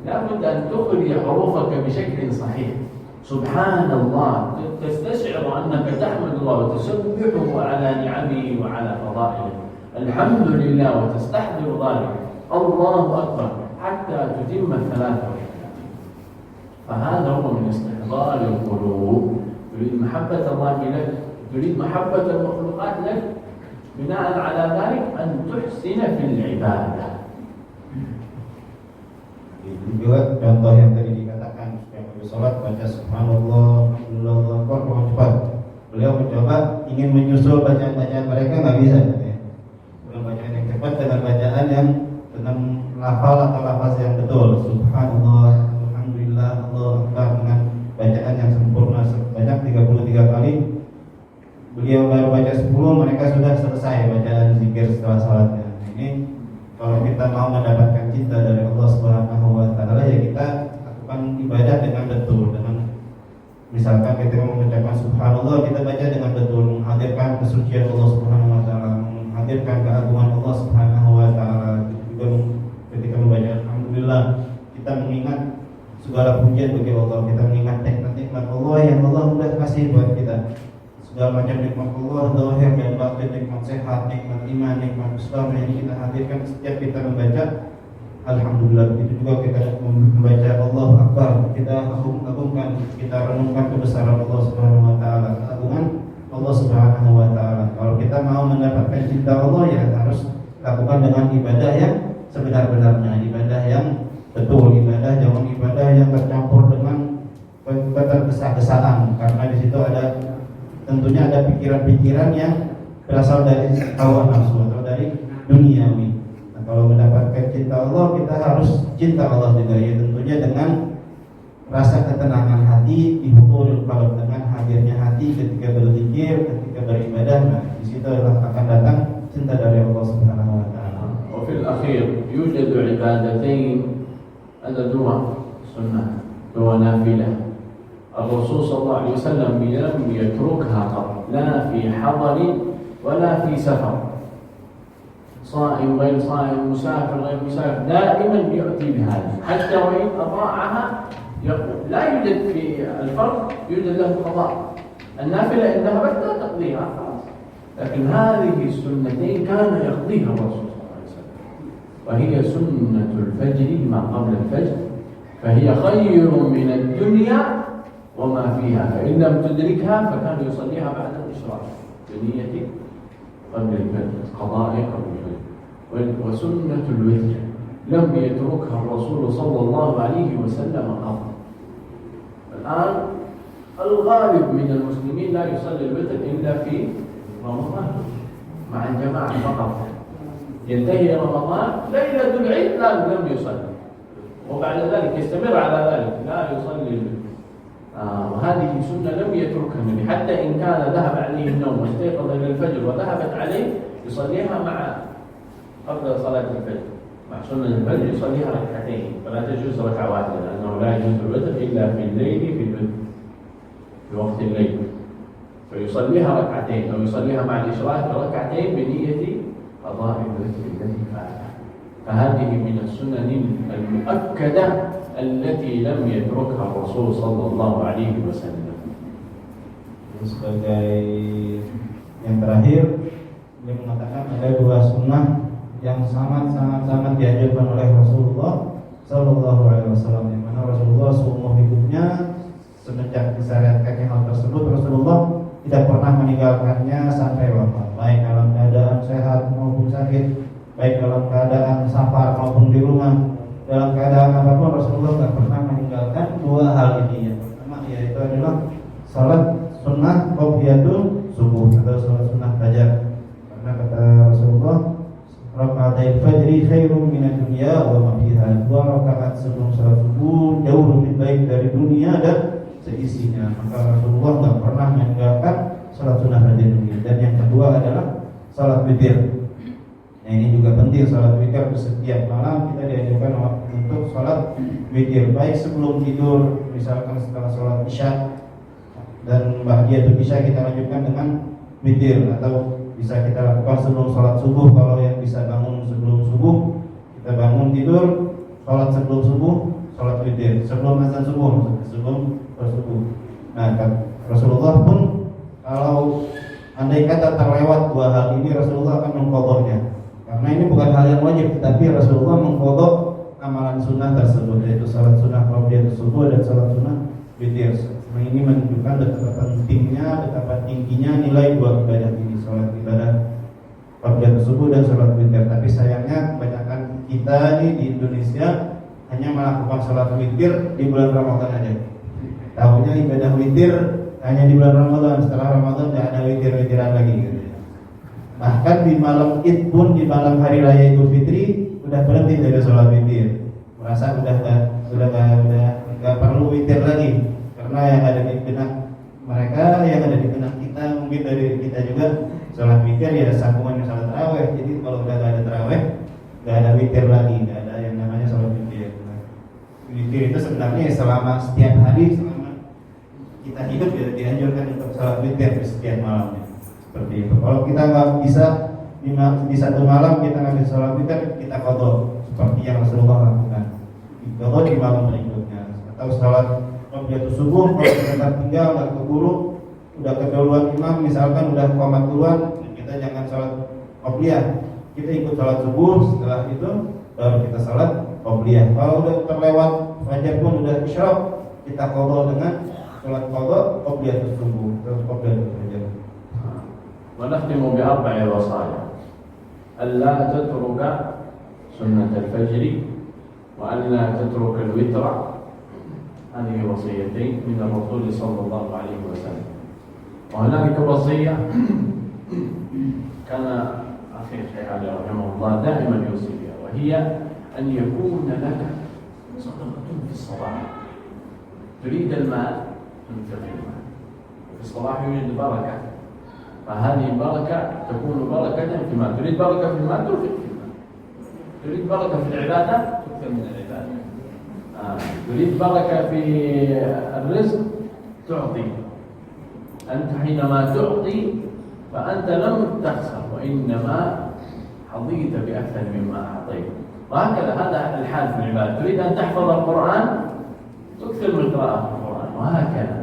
لابد أن تخرج حروفك بشكل صحيح. سبحان الله، تستشعر أنك تحمد الله وتسبحه على نعمه وعلى فضائله. الحمد لله وتستحضر ذلك. الله أكبر حتى تتم 33. فهذا هو من استحضار القلوب. تريد محبة الله لك، تريد محبة المخلوقات لك، بناء على ذلك أن تحسن في العبادة. Itu juga contoh yang tadi dikatakan, yang habis sholat baca subhanallah, alhamdulillah, Allahu akbar dengan cepat. Beliau mencoba ingin menyusul bacaan-bacaan mereka, nggak bisa. Dengan bacaan yang cepat, dengan bacaan yang dengan lafal atau lafaz yang betul, subhanallah, alhamdulillah, Allahu akbar, dengan bacaan yang sempurna sebanyak 33 kali. Beliau baru baca 10, mereka sudah selesai bacaan zikir setelah salatnya. Ini kalau kita mau mendapatkan cinta dari Allah Subhanahu wa taala, ya kita lakukan ibadah dengan betul. Dengan misalkan kita mengucapkan subhanallah, kita baca dengan betul, menghadirkan kesucian Allah Subhanahu wa taala, menghadirkan keagungan Allah Subhanahu wa taala. Juga ketika membaca alhamdulillah, kita mengingat segala pujian bagi Allah, kita mengingat nikmat-nikmat Allah yang Allah sudah kasih buat kita. Segala macam nikmat Allah, zahir dan batin, nikmat sehat, nikmat iman, nikmat Islam yang kita hadirkan setiap kita membaca alhamdulillah. Begitu juga kita membaca Allahu Akbar, kita agungkan, kita renungkan kebesaran Allah Subhanahu wa taala, keagungan Allah Subhanahu wa taala. Kalau kita mau mendapatkan cinta Allah, ya harus lakukan dengan ibadah yang sebenar-benarnya, ibadah yang betul, ibadah, jangan ibadah yang tercampur dengan ketergesa-gesaan, karena di situ ada tentunya ada pikiran-pikiran yang berasal dari hawa nafsu atau dari duniawi. Nah, kalau mendapatkan cinta Allah, kita harus cinta Allah juga, ya tentunya dengan rasa ketenangan hati, dihuduril qalb, dengan hadirnya hati ketika berzikir, ketika beribadah. Nah, di situ akan datang cinta dari Allah Subhanahu wa taala. وفي الأخير يوجد عبادتين، هذا دعاء سنة، دعاء نافلة. الرسول صلى الله عليه وسلم لم يتركها قط، لا في حضر ولا في سفر، صائم غير صائم، مسافر غير مسافر، دائما يأتي بهذا، حتى وإن أضاعها يقول. لا يوجد في الفرض يوجد له قضاء، النافلة إن ذهبت لا تقضيها خلاص، لكن هذه السنتين كان يقضيها الرسول صلى الله عليه وسلم، وهي سنة الفجر ما قبل الفجر، فهي خير من الدنيا وما فيها، فإن لم تدركها فكان يصليها بعد الإشراق بنية قبل الفجر، قضاء قبل الفجر. وسنة الوتر لم يتركها الرسول صلى الله عليه وسلم قط. الآن الغالب من المسلمين لا يصلي الوتر إلا في رمضان مع الجماعة فقط، ينتهي رمضان ليلة العيد لم يصلي، وبعد ذلك يستمر على ذلك لا يصلي الوتر. وهذه سنة لم يتركها النبي، حتى إن كان ذهب عليه النوم واستيقظ إلى الفجر وذهبت عليه يصليها مع قبل صلاة الفجر، مع سنة الفجر يصليها ركعتين، فلا تجوز ركعة واحدة، لأنه لا يجوز الوتر إلا في الليل في وقت الليل، فيصليها ركعتين أو يصليها مع الإشراك ركعتين بنية قضاء الوتر الذي فاتها. فهذه من السنن المؤكدة التي لم يتركها الرسول صلى الله عليه وسلم. Sebagai yang terakhir, dia mengatakan ada dua sunnah yang sangat dianjurkan oleh Rasulullah Sallallahu Alaihi Wasallam, yang mana Rasulullah seumur hidupnya semenjak disyariatkannya hal tersebut, Rasulullah tidak pernah meninggalkannya sampai wafat, baik dalam keadaan keadaan sehat maupun sakit, baik dalam keadaan safar maupun di rumah, dalam keadaan apapun Rasulullah nggak pernah meninggalkan dua hal ini. Yang pertama yaitu adalah salat sunnah qobliyatul subuh atau salat sunnah fajar. Karena kata Rasulullah, rakaatul fajri khairum minad dunya wa ma fiha. Dua rakaat sebelum salat subuh jauh lebih baik dari dunia dan seisinya. Maka Rasulullah nggak pernah meninggalkan salat sunnah fajar ini. Dan yang kedua adalah salat witir. Nah, ini juga penting, salat witir setiap malam kita dianjurkan untuk salat witir, baik sebelum tidur, misalkan setelah salat isya dan ba'diyatul isya kita lanjutkan dengan witir, atau bisa kita lakukan sebelum salat subuh. Kalau yang bisa bangun sebelum subuh, kita bangun tidur, salat sebelum subuh, salat witir sebelum azan subuh, sebelum subuh. Nah, Rasulullah pun kalau andai kata terlewat dua hal ini, Rasulullah akan mengqadhanya. Karena ini bukan hal yang wajib, tetapi Rasulullah mengqadha amalan sunnah tersebut, yaitu salat sunnah qobliyatul subuh dan salat sunnah witir. Nah, ini menunjukkan betapa pentingnya, betapa tingginya nilai dua ibadah ini, salat ibadah qobliyatul subuh dan salat witir. Tapi sayangnya kebanyakan kita nih di Indonesia hanya melakukan salat witir di bulan Ramadan aja. Tahunya ibadah witir hanya di bulan Ramadan, setelah Ramadan tidak ada witir-witiran lagi gitu. Bahkan di malam Id pun, di malam hari raya Idul Fitri udah berhenti dari sholat witir, merasa udah nggak perlu witir lagi, karena yang ada di benak mereka, yang ada di benak kita, mungkin dari kita juga, sholat witir ya sambungan sholat taraweh. Jadi kalau udah nggak ada taraweh, nggak ada witir lagi, nggak ada yang namanya sholat witir. Witir itu sebenarnya selama setiap hari, selama kita hidup ya dianjurkan untuk sholat witir di setiap malamnya. Seperti itu. Kalau kita nggak bisa di satu malam kita nggak bisa sholat witir, kita qadha seperti yang Rasulullah lakukan. Qadha di malam berikutnya. Atau sholat qobliyatul subuh, kalau kita tinggal nggak keburu, udah keduluan imam, misalkan udah qomat duluan, kita jangan sholat qobliyah. Kita ikut sholat subuh, setelah itu baru kita sholat qobliyah. Kalau udah terlewat fajar pun udah isyraq, kita qadha dengan sholat qadha qobliyatul subuh atau qobliyatul fajar. ونختم بأربع وصايا: ألا تترك سنة الفجر، وألا تترك الوتر. هذه وصيتين من الرسول صلى الله عليه وسلم. وهناك وصية كان أخي الشيخ علي رحمه الله دائما يوصي بها، وهي أن يكون لك صدقة في الصباح. تريد المال تنفق المال، في الصباح يوجد بركة، فهذه البركة تكون بركة في المال. تريد بركة في المال تنفق في المال، تريد بركة في العبادة تكثر من العبادة، تريد بركة في الرزق تعطي. أنت حينما تعطي فأنت لم تخسر، وإنما حظيت بأكثر مما أعطيت. وهكذا هذا الحال في العبادة. تريد أن تحفظ القرآن تكثر من قراءة القرآن، وهكذا.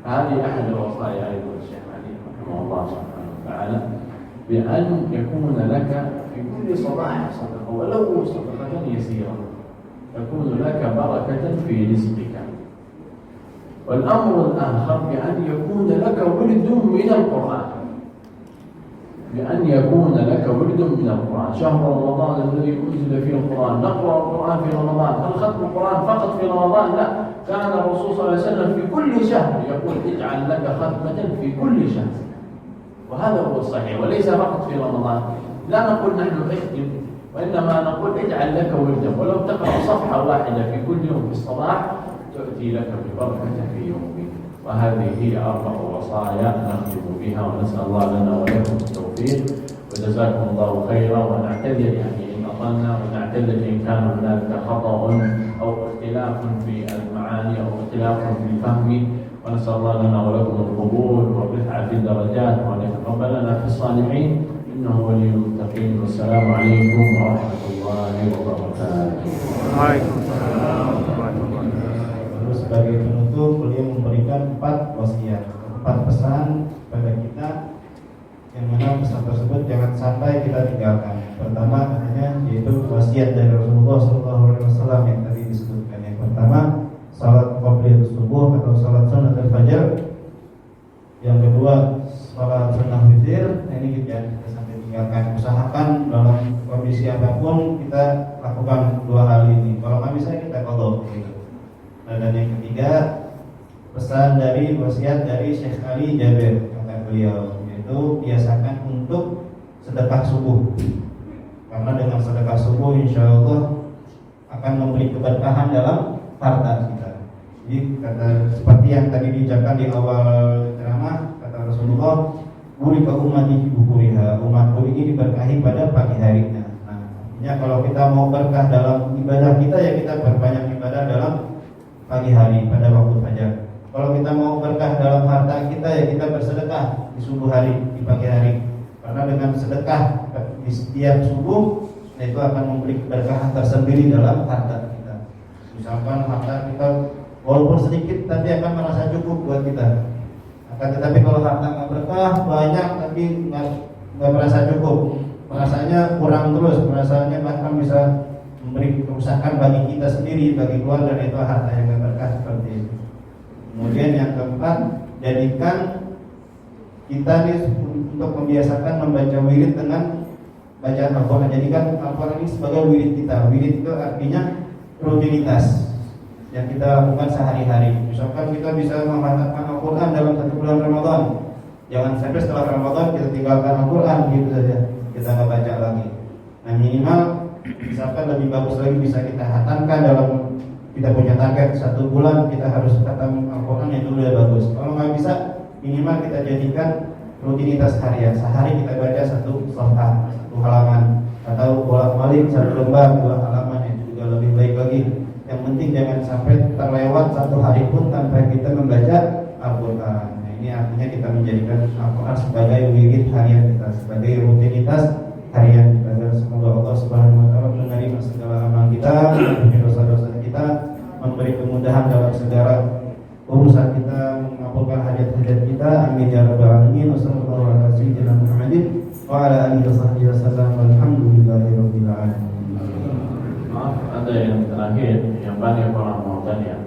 هذه أحد الوصايا أيضا الشيخ رحمه الله سبحانه وتعالى، بأن يكون لك في كل صباح صدقة، ولو صدقة يسيرة، تكون لك بركة في رزقك. والأمر الآخر بأن يكون لك ورد من القرآن، بأن يكون لك ورد من القرآن. شهر رمضان الذي أنزل فيه القرآن، نقرأ القرآن في رمضان. هل ختم القرآن فقط في رمضان؟ لا، كان الرسول صلى الله عليه وسلم في كل شهر يقول اجعل لك ختمة في كل شهر، وهذا هو الصحيح، وليس فقط في رمضان. لا نقول نحن اختم، وإنما نقول اجعل لك وردا، ولو تقرأ صفحة واحدة في كل يوم في الصباح تؤتي لك ببركة في يومك. وهذه هي أربع وصايا نختم بها، ونسأل الله لنا ولكم التوفيق، وجزاكم الله خيرا. ونعتذر يعني إن أطلنا، ونعتذر إن كان هناك خطأ أو اختلاف في المعاني أو اختلاف في الفهم، ونسأل الله لنا ولكم القبول والرفعة في الدرجات، وأن يتقبلنا في الصالحين، إنه ولي المتقين. والسلام عليكم ورحمة الله وبركاته. Waalaikumsalam. Terus sebagai penutup, beliau memberikan 4 wasiat, 4 pesan pada kita, yang mana pesan tersebut jangan sampai kita tinggalkan. Pertama katanya yaitu wasiat dari Rasulullah SAW yang tadi disebutkan. Yang pertama, salat qobliyatul subuh atau salat sunnatul fajar. Yang kedua, salat sunnah witir. Ini kita sampai tinggalkan. Usahakan dalam kondisi apapun kita lakukan dua hal ini. Kalau nggak bisa kita qadha gitu. Nah, dan yang ketiga, pesan dari wasiat dari Syekh Ali Jabir, kata beliau, yaitu biasakan untuk sedekah subuh. Karena dengan sedekah subuh insya Allah akan memberi keberkahan dalam harta kita. Jadi seperti yang tadi diucapkan di awal ceramah, kata Rasulullah, "Burika ummati fi bukuriha." Umatku ini diberkahi pada pagi harinya. Nah, artinya kalau kita mau berkah dalam ibadah kita, ya kita perbanyak ibadah dalam pagi hari pada waktu fajar. Kalau kita mau berkah dalam harta kita, ya kita bersedekah di subuh hari, di pagi hari. Karena dengan sedekah di setiap subuh, itu akan memberi keberkahan tersendiri dalam harta kita. Misalkan harta kita walaupun sedikit, tapi akan merasa cukup buat kita. Akan tetapi kalau harta nggak berkah, banyak tapi nggak merasa cukup, merasanya kurang terus, merasanya bahkan bisa memberi kerusakan bagi kita sendiri, bagi keluarga, dan itu harta yang nggak berkah seperti itu. Kemudian yang keempat, jadikan kita nih untuk membiasakan membaca wirid dengan bacaan Al-Quran. Jadikan Al-Quran ini sebagai wirid kita. Wirid itu artinya rutinitas yang kita lakukan sehari-hari. Misalkan kita bisa membacakan Al-Quran dalam satu bulan Ramadan, jangan sampai setelah Ramadan kita tinggalkan Al-Quran gitu saja, kita nggak baca lagi. Nah, minimal misalkan lebih bagus lagi bisa kita hatamkan dalam, kita punya target 1 bulan kita harus khatam Al-Quran, itu udah bagus. Kalau nggak bisa, minimal kita jadikan rutinitas harian. Sehari kita baca 1 surah, 1 halaman, atau bolak-balik 1 lembar, 2 halaman, itu juga lebih baik lagi. Yang penting jangan sampai terlewat 1 hari pun tanpa kita membaca Al-Quran. Nah, ini artinya kita menjadikan Al-Quran sebagai wirid harian kita, sebagai rutinitas harian kita. Dan semoga Allah Subhanahu wa taala menerima segala amal kita, mengampuni dosa-dosa kita, memberi kemudahan dalam segala urusan kita, mengabulkan hajat-hajat kita. Amin ya rabbal alamin. Wassallallahu ala sayyidina Muhammadin wa ala alihi wasahbihi wasallam. Walhamdulillahirabbil alamin. Ada yang terakhir yang banyak orang mau tanya,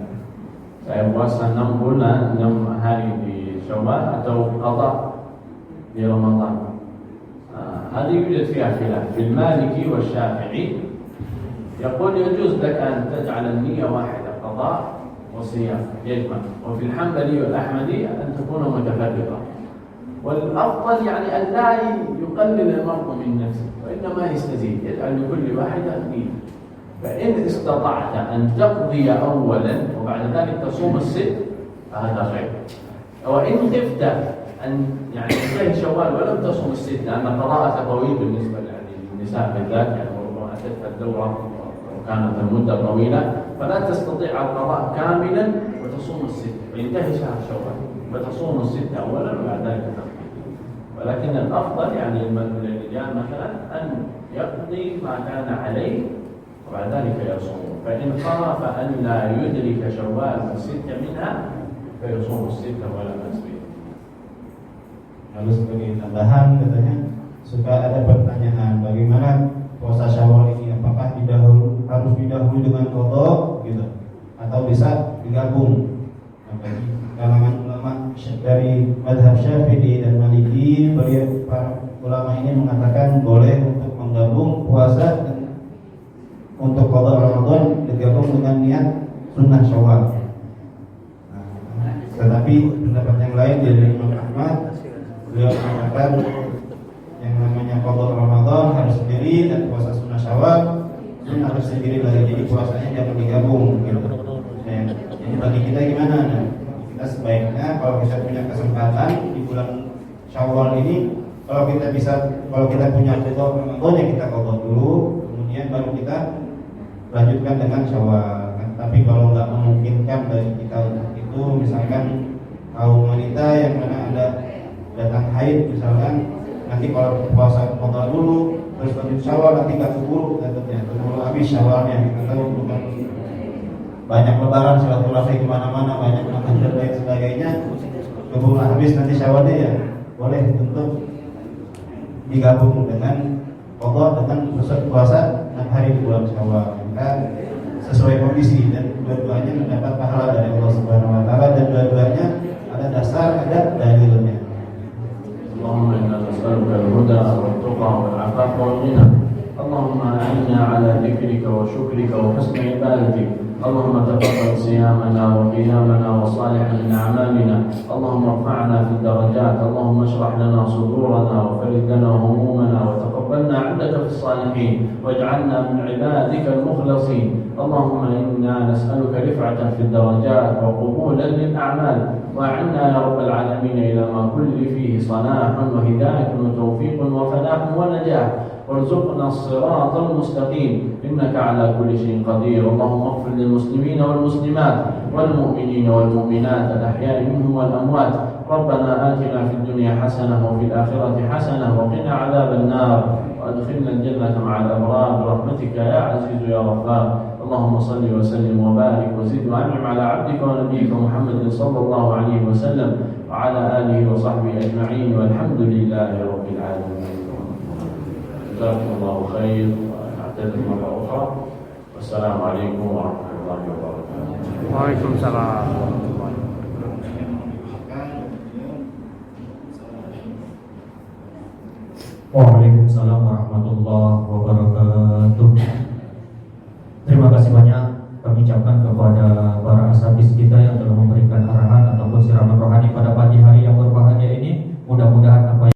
saya puasa 6 bulan 6 hari di Syawal atau qada di Ramadan. هذه يوجد فيها خلاف في المالكي والشافعي. يقول يجوز لك أن تجعل النية واحدة قضاء وصيام يجمع، وفي الحنبلي والأحمدي أن تكون متفرقة. والأفضل يعني أن لا يقلل المرء من نفسه وإنما يستزيد، يجعل لكل واحدة نية. فإن استطعت أن تقضي أولا وبعد ذلك تصوم الست فهذا خير. وإن خفت أن يعني تنتهي شوال ولم تصوم الست، لأن قضاءها طويل بالنسبة للنساء بالذات، يعني ربما أتتها الدورة وكانت المدة طويلة فلا تستطيع القضاء كاملا وتصوم الست، فينتهي شهر شوال فتصوم الست أولا وبعد ذلك تقضي. ولكن الأفضل يعني للرجال مثلا أن يقضي ما كان عليه وبعد ذلك يصوم، فإن خاف أن لا يدرك شوال الست منها فيصوم الست ولا بأس به. Lalu sebagai tambahan katanya suka ada pertanyaan, bagaimana puasa Syawal ini, apakah harus didahului dengan qada gitu atau bisa digabung? Nah, bagi kalangan ulama dari mazhab Syafi'i dan Maliki, para ulama ini mengatakan boleh untuk menggabung puasa untuk qada Ramadan digabung dengan niat sunnah Syawal. Nah, tetapi pendapat yang lain dari Imam Ahmad, beliau mengatakan yang namanya qada Ramadan harus sendiri dan puasa sunnah Syawal sunnah harus sendiri lagi, jadi puasanya jangan digabung gitu. Nah, jadi bagi kita gimana? Nah, kita sebaiknya kalau kita punya kesempatan di bulan Syawal ini, kalau kita punya qada Ramadan ya kita qada dulu, kemudian baru kita lanjutkan dengan Syawal. Tapi kalau nggak memungkinkan dari kita untuk itu, misalkan kaum wanita yang mana ada datang haid misalkan, nanti kalau puasa qada dulu terus lanjut Syawal, nanti nggak keburu habis Syawalnya, atau bukan banyak lebaran silaturahmi kemana-mana, banyak makan dan lain sebagainya, keburu habis nanti Syawalnya, ya boleh untuk digabung dengan qada dengan puasa 6 hari di bulan Syawal. Maka sesuai kondisi, dan dua-duanya mendapat pahala dari Allah Subhanahu wa taala, dan dua-duanya ada dasar, ada dalilnya. Allahumma inna ونسألك الهدى والتقى والعفاف والغنى. اللهم أعنا على ذكرك وشكرك وحسن عبادتك. اللهم تقبل صيامنا وقيامنا وصالحا من أعمالنا. اللهم ارفعنا في الدرجات. اللهم اشرح لنا صدورنا وفرج لنا همومنا وتقبلنا عندك في الصالحين واجعلنا من عبادك المخلصين. اللهم إنا نسألك رفعة في الدرجات وقبولا للأعمال، وأعنا يا رب العالمين إلى ما كل فيه صلاح وهداية وتوفيق وفلاح ونجاح، وارزقنا الصراط المستقيم إنك على كل شيء قدير. اللهم اغفر للمسلمين والمسلمات والمؤمنين والمؤمنات الأحياء منهم والأموات. ربنا آتنا في الدنيا حسنة وفي الآخرة حسنة وقنا عذاب النار، وأدخلنا الجنة مع الأبرار برحمتك يا عزيز يا غفار. اللهم صل وسلم وبارك وزد وأنعم على عبدك ونبيك محمد صلى الله عليه وسلم وعلى آله وصحبه أجمعين، والحمد لله رب العالمين. جزاكم الله خير، ونعتذر مرة أخرى، والسلام عليكم ورحمة الله وبركاته. Waalaikumsalam. Waalaikumsalam warahmatullahi wabarakatuh. Terima kasih banyak kami ucapkan kepada para asatidz kita yang telah memberikan arahan ataupun siraman rohani pada pagi hari yang berbahagia ini. Mudah-mudahan apa